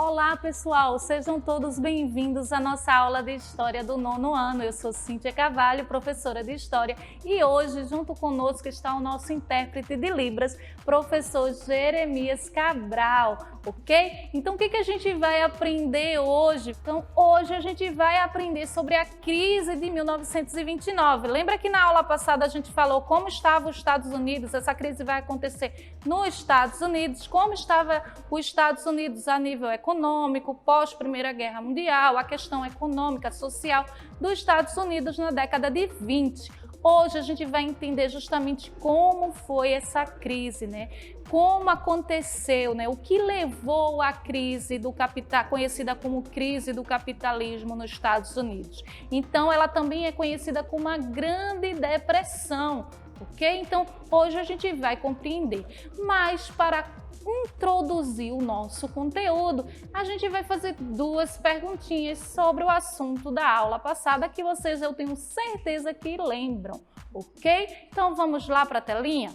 Olá pessoal, sejam todos bem-vindos à nossa aula de História do 9º ano. Eu sou Cíntia Carvalho, professora de História, e hoje junto conosco está o nosso intérprete de Libras, professor Jeremias Cabral, ok? Então o que a gente vai aprender hoje? Então hoje a gente vai aprender sobre a crise de 1929. Lembra que na aula passada a gente falou como estava os Estados Unidos? Essa crise vai acontecer nos Estados Unidos, como estava os Estados Unidos a nível econômico, pós-Primeira Guerra Mundial, a questão econômica, social dos Estados Unidos na década de 20. Hoje a gente vai entender justamente como foi essa crise, né? Como aconteceu, né? O que levou à crise do capital, conhecida como crise do capitalismo nos Estados Unidos. Então, ela também é conhecida como a Grande Depressão, ok? Então, hoje a gente vai compreender. Mas para introduzir o nosso conteúdo, a gente vai fazer duas perguntinhas sobre o assunto da aula passada que vocês, eu tenho certeza que lembram, ok? Então vamos lá para a telinha?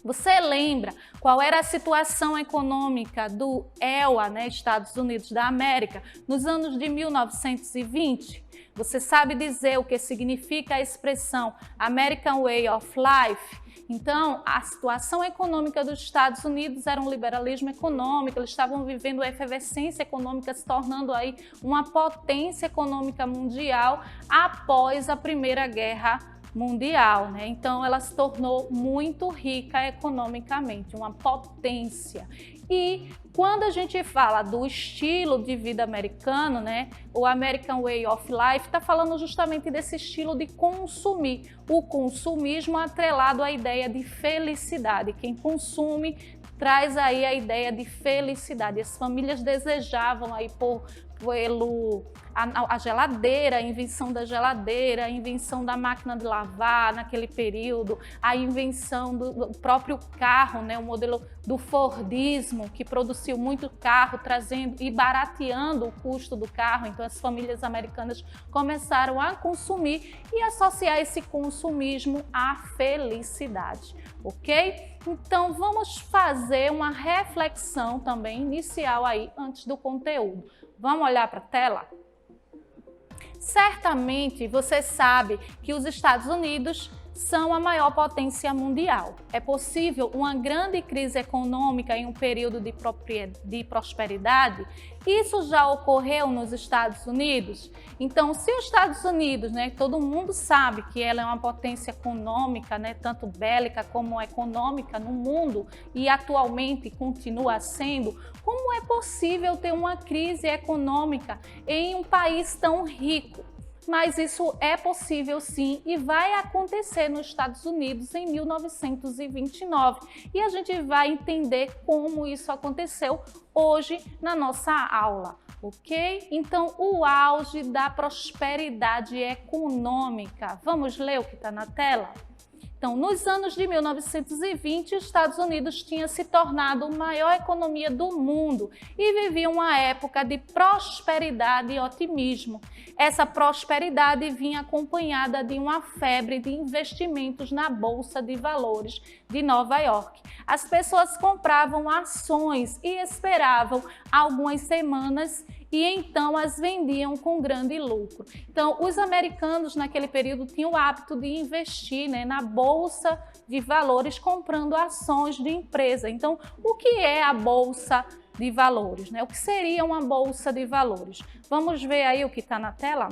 Você lembra qual era a situação econômica do EUA, né, Estados Unidos da América, nos anos de 1920? Você sabe dizer o que significa a expressão American Way of Life? Então, a situação econômica dos Estados Unidos era um liberalismo econômico, eles estavam vivendo a efervescência econômica, se tornando aí uma potência econômica mundial após a Primeira Guerra Mundial, né? Então, ela se tornou muito rica economicamente, uma potência. E quando a gente fala do estilo de vida americano, né, o American Way of Life está falando justamente desse estilo de consumir, o consumismo atrelado à ideia de felicidade. Quem consome traz aí a ideia de felicidade. As famílias desejavam aí pelo a geladeira, a invenção da geladeira, a invenção da máquina de lavar naquele período, a invenção do próprio carro, né, o modelo do Fordismo, que produziu muito carro, trazendo e barateando o custo do carro. Então as famílias americanas começaram a consumir e associar esse consumismo à felicidade, ok? Então vamos fazer uma reflexão também inicial aí antes do conteúdo. Vamos olhar para a tela? Certamente você sabe que os Estados Unidos são a maior potência mundial. É possível uma grande crise econômica em um período de prosperidade? Isso já ocorreu nos Estados Unidos? Então, se os Estados Unidos, né, todo mundo sabe que ela é uma potência econômica, né, tanto bélica como econômica no mundo e atualmente continua sendo, como é possível ter uma crise econômica em um país tão rico? Mas isso é possível sim e vai acontecer nos Estados Unidos em 1929. E a gente vai entender como isso aconteceu hoje na nossa aula, ok? Então, o auge da prosperidade econômica. Vamos ler o que está na tela? Então, nos anos de 1920, os Estados Unidos tinha se tornado a maior economia do mundo e vivia uma época de prosperidade e otimismo. Essa prosperidade vinha acompanhada de uma febre de investimentos na Bolsa de Valores de Nova York. As pessoas compravam ações e esperavam algumas semanas e então as vendiam com grande lucro. Então, os americanos naquele período tinham o hábito de investir, né, na Bolsa de Valores comprando ações de empresa. Então, o que é a Bolsa de Valores, né? O que seria uma Bolsa de Valores? Vamos ver aí o que está na tela?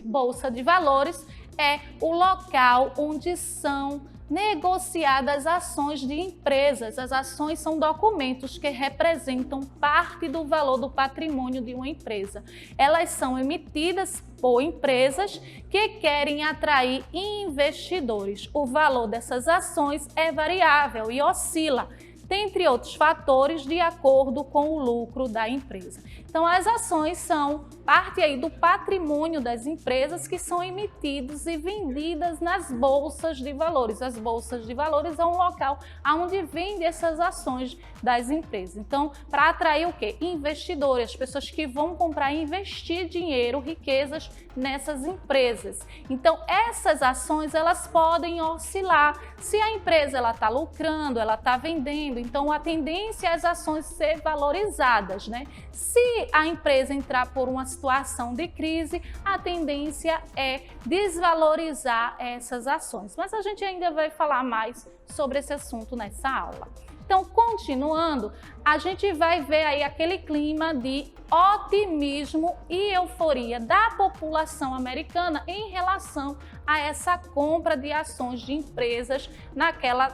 Bolsa de Valores é o local onde são negociadas ações de empresas. As ações são documentos que representam parte do valor do patrimônio de uma empresa. Elas são emitidas por empresas que querem atrair investidores. O valor dessas ações é variável e oscila, dentre outros fatores, de acordo com o lucro da empresa. Então, as ações são parte aí do patrimônio das empresas que são emitidos e vendidas nas bolsas de valores. As bolsas de valores é um local onde vende essas ações das empresas. Então, para atrair o quê? Investidores, as pessoas que vão comprar e investir dinheiro, riquezas nessas empresas. Então, essas ações, elas podem oscilar. Se a empresa está lucrando, ela está vendendo, Então, a tendência é as ações ser valorizadas, né? Se a empresa entrar por uma situação de crise, a tendência é desvalorizar essas ações. Mas a gente ainda vai falar mais sobre esse assunto nessa aula. Então, continuando, a gente vai ver aí aquele clima de otimismo e euforia da população americana em relação a essa compra de ações de empresas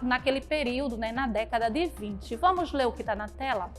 naquele período, né, na década de 20. Vamos ler o que está na tela?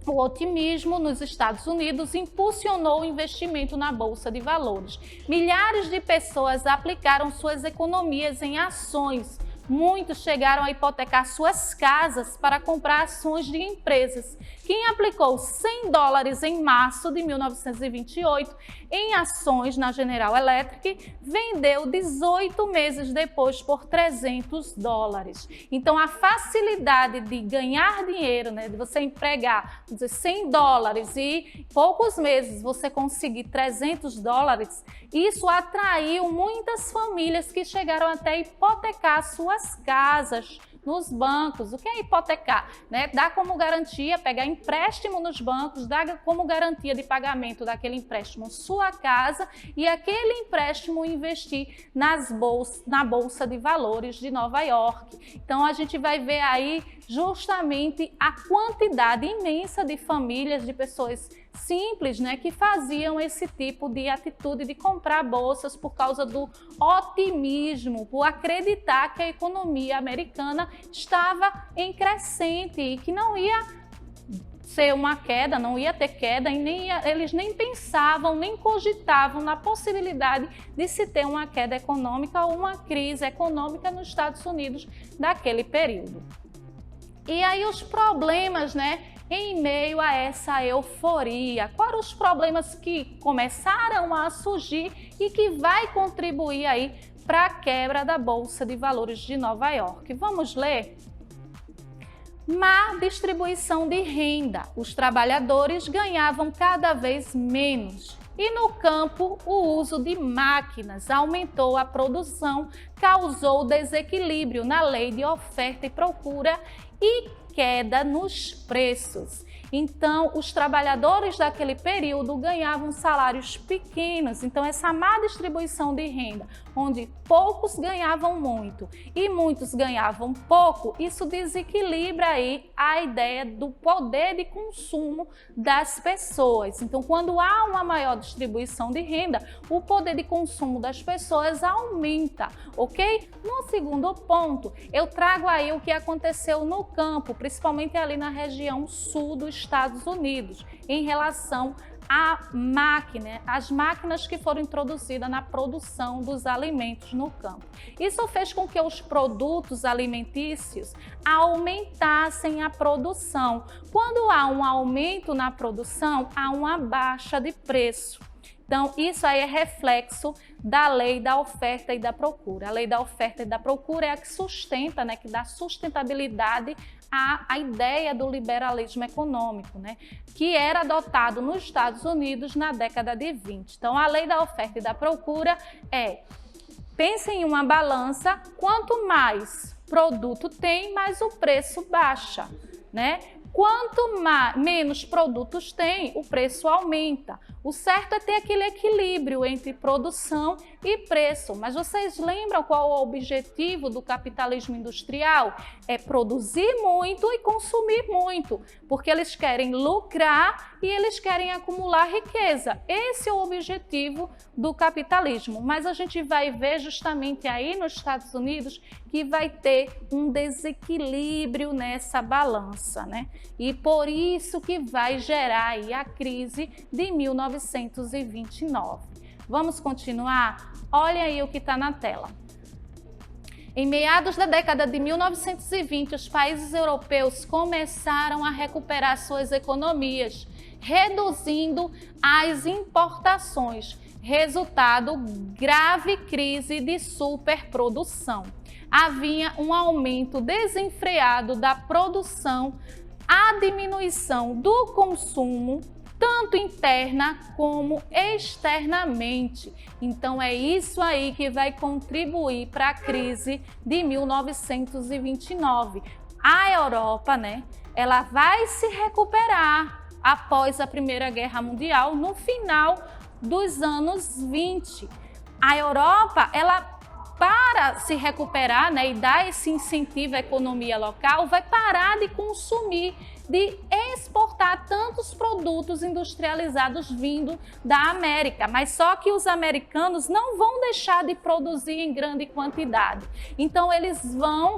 O otimismo nos Estados Unidos impulsionou o investimento na Bolsa de Valores. Milhares de pessoas aplicaram suas economias em ações. Muitos chegaram a hipotecar suas casas para comprar ações de empresas. Quem aplicou $100 em março de 1928 em ações na General Electric vendeu 18 meses depois por $300. Então, a facilidade de ganhar dinheiro, né, de você empregar $100 e poucos meses você conseguir $300, isso atraiu muitas famílias que chegaram até hipotecar suas casas nos bancos. O que é hipotecar? Né? Dá como garantia, pegar empréstimo nos bancos, dá como garantia de pagamento daquele empréstimo sua casa e aquele empréstimo investir na Bolsa de Valores de Nova York. Então, a gente vai ver aí justamente a quantidade imensa de famílias, de pessoas simples, né, que faziam esse tipo de atitude de comprar bolsas por causa do otimismo, por acreditar que a economia americana estava em crescente e que não ia ser uma queda, não ia ter queda e eles nem pensavam, nem cogitavam na possibilidade de se ter uma queda econômica ou uma crise econômica nos Estados Unidos daquele período. E aí os problemas, né, em meio a essa euforia, quais os problemas que começaram a surgir e que vai contribuir aí para a quebra da Bolsa de Valores de Nova York? Vamos ler? Má distribuição de renda. Os trabalhadores ganhavam cada vez menos. E no campo, o uso de máquinas aumentou a produção, causou desequilíbrio na lei de oferta e procura e queda nos preços. Então, os trabalhadores daquele período ganhavam salários pequenos. Então, essa má distribuição de renda, onde poucos ganhavam muito e muitos ganhavam pouco, isso desequilibra aí a ideia do poder de consumo das pessoas. Então, quando há uma maior distribuição de renda, o poder de consumo das pessoas aumenta, ok? No segundo ponto, eu trago aí o que aconteceu no campo, principalmente ali na região sul dos Estados Unidos, em relação à máquina, as máquinas que foram introduzidas na produção dos alimentos no campo. Isso fez com que os produtos alimentícios aumentassem a produção. Quando há um aumento na produção, há uma baixa de preço. Então, isso aí é reflexo da lei da oferta e da procura. A lei da oferta e da procura é a que sustenta, né, que dá sustentabilidade à ideia do liberalismo econômico, né, que era adotado nos Estados Unidos na década de 20. Então, a lei da oferta e da procura pense em uma balança, quanto mais produto tem, mais o preço baixa, né? Quanto menos produtos tem, o preço aumenta. O certo é ter aquele equilíbrio entre produção e preço. Mas vocês lembram qual é o objetivo do capitalismo industrial? É produzir muito e consumir muito, porque eles querem lucrar e eles querem acumular riqueza. Esse é o objetivo do capitalismo. Mas a gente vai ver justamente aí nos Estados Unidos que vai ter um desequilíbrio nessa balança, né? E por isso que vai gerar aí a crise de 1929. Vamos continuar? Olha aí o que está na tela. Em meados da década de 1920, os países europeus começaram a recuperar suas economias, reduzindo as importações, resultado grave crise de superprodução. Havia um aumento desenfreado da produção, a diminuição do consumo, tanto interna como externamente. Então é isso aí que vai contribuir para a crise de 1929. a Europa, né, ela vai se recuperar após a Primeira Guerra Mundial, no final dos anos 20. A Europa, ela para se recuperar, né, e dar esse incentivo à economia local, vai parar de consumir, de exportar tantos produtos industrializados vindo da América. Mas só que os americanos não vão deixar de produzir em grande quantidade. Então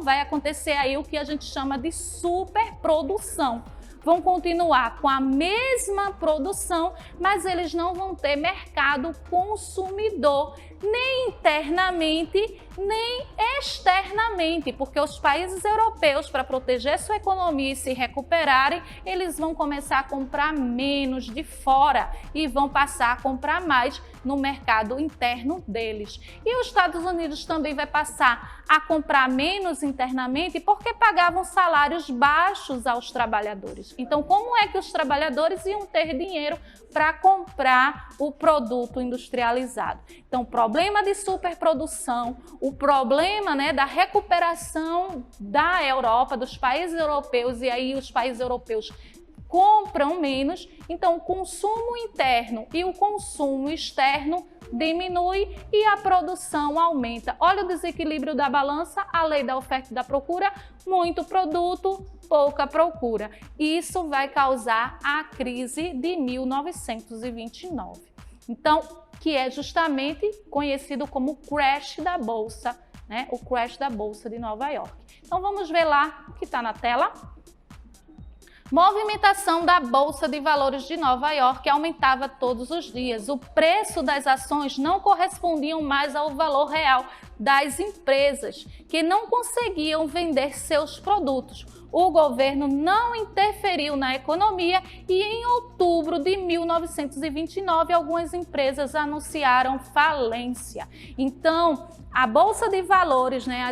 vai acontecer aí o que a gente chama de superprodução. Vão continuar com a mesma produção, mas eles não vão ter mercado consumidor, nem internamente, nem externamente, porque os países europeus, para proteger sua economia e se recuperarem, eles vão começar a comprar menos de fora e vão passar a comprar mais no mercado interno deles. E os Estados Unidos também vai passar a comprar menos internamente porque pagavam salários baixos aos trabalhadores. Então, como é que os trabalhadores iam ter dinheiro para comprar o produto industrializado? Então, o problema de superprodução, o problema, né, da recuperação da Europa, dos países europeus, e aí os países europeus compram menos, então o consumo interno e o consumo externo diminui e a produção aumenta. Olha o desequilíbrio da balança, a lei da oferta e da procura, muito produto, pouca procura. Isso vai causar a crise de 1929. Então, que é justamente conhecido como crash da Bolsa, né? O crash da Bolsa de Nova York. Então, vamos ver lá o que está na tela. Movimentação da Bolsa de Valores de Nova York aumentava todos os dias. O preço das ações não correspondiam mais ao valor real das empresas, que não conseguiam vender seus produtos. O governo não interferiu na economia e em outubro de 1929 algumas empresas anunciaram falência. Então, a Bolsa de Valores, né,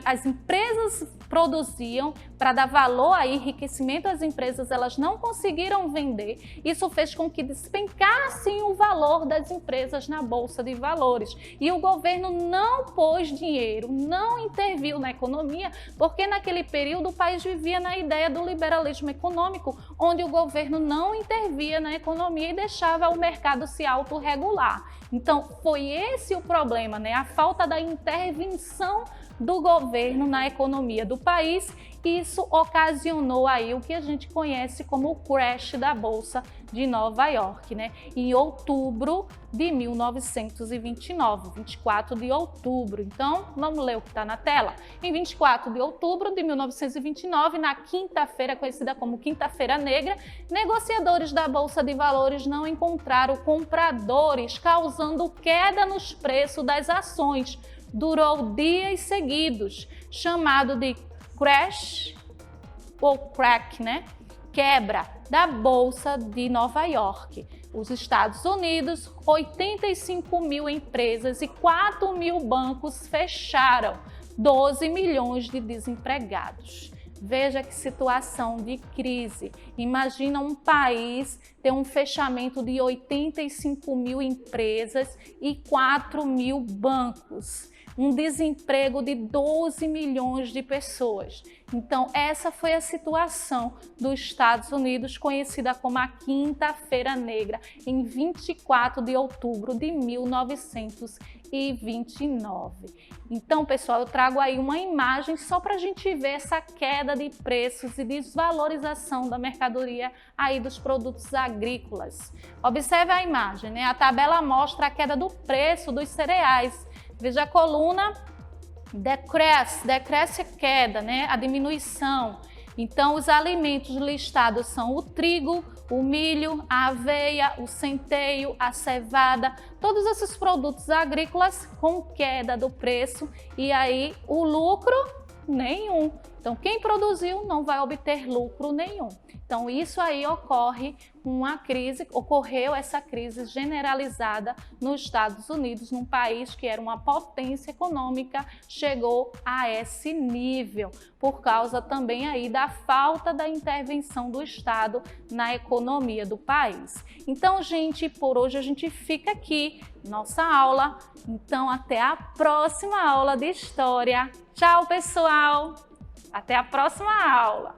as empresas produziam para dar valor e enriquecimento às empresas, elas não conseguiram vender. Isso fez com que despencassem o valor das empresas na Bolsa de Valores. E o governo não pôs dinheiro, não interviu na economia, porque naquele período o país vivia na ideia do liberalismo econômico, onde o governo não intervia na economia e deixava o mercado se autorregular. Então, foi esse o problema, né? A falta da intervenção do governo na economia do país. Isso ocasionou aí o que a gente conhece como o crash da Bolsa de Nova York, né? Em outubro de 1929, 24 de outubro. Então, vamos ler o que está na tela? Em 24 de outubro de 1929, na quinta-feira, conhecida como Quinta-feira Negra, negociadores da Bolsa de Valores não encontraram compradores, causando queda nos preços das ações. Durou dias seguidos, chamado de crash ou crack, né? Quebra da Bolsa de Nova York. Os Estados Unidos, 85 mil empresas e 4 mil bancos fecharam, 12 milhões de desempregados. Veja que situação de crise. Imagina um país ter um fechamento de 85 mil empresas e 4 mil bancos. Um desemprego de 12 milhões de pessoas. Então, essa foi a situação dos Estados Unidos, conhecida como a Quinta-feira Negra, em 24 de outubro de 1929. Então, pessoal, eu trago aí uma imagem só para a gente ver essa queda de preços e desvalorização da mercadoria aí dos produtos agrícolas. Observe a imagem, né? A tabela mostra a queda do preço dos cereais. Veja a coluna, decresce a queda, né? A diminuição. Então, os alimentos listados são o trigo, o milho, a aveia, o centeio, a cevada, todos esses produtos agrícolas com queda do preço e aí o lucro nenhum. Então, quem produziu não vai obter lucro nenhum. Então, isso aí ocorreu essa crise generalizada nos Estados Unidos, num país que era uma potência econômica, chegou a esse nível, por causa também aí da falta da intervenção do Estado na economia do país. Então, gente, por hoje a gente fica aqui, nossa aula. Então, até a próxima aula de História. Tchau, pessoal! Até a próxima aula!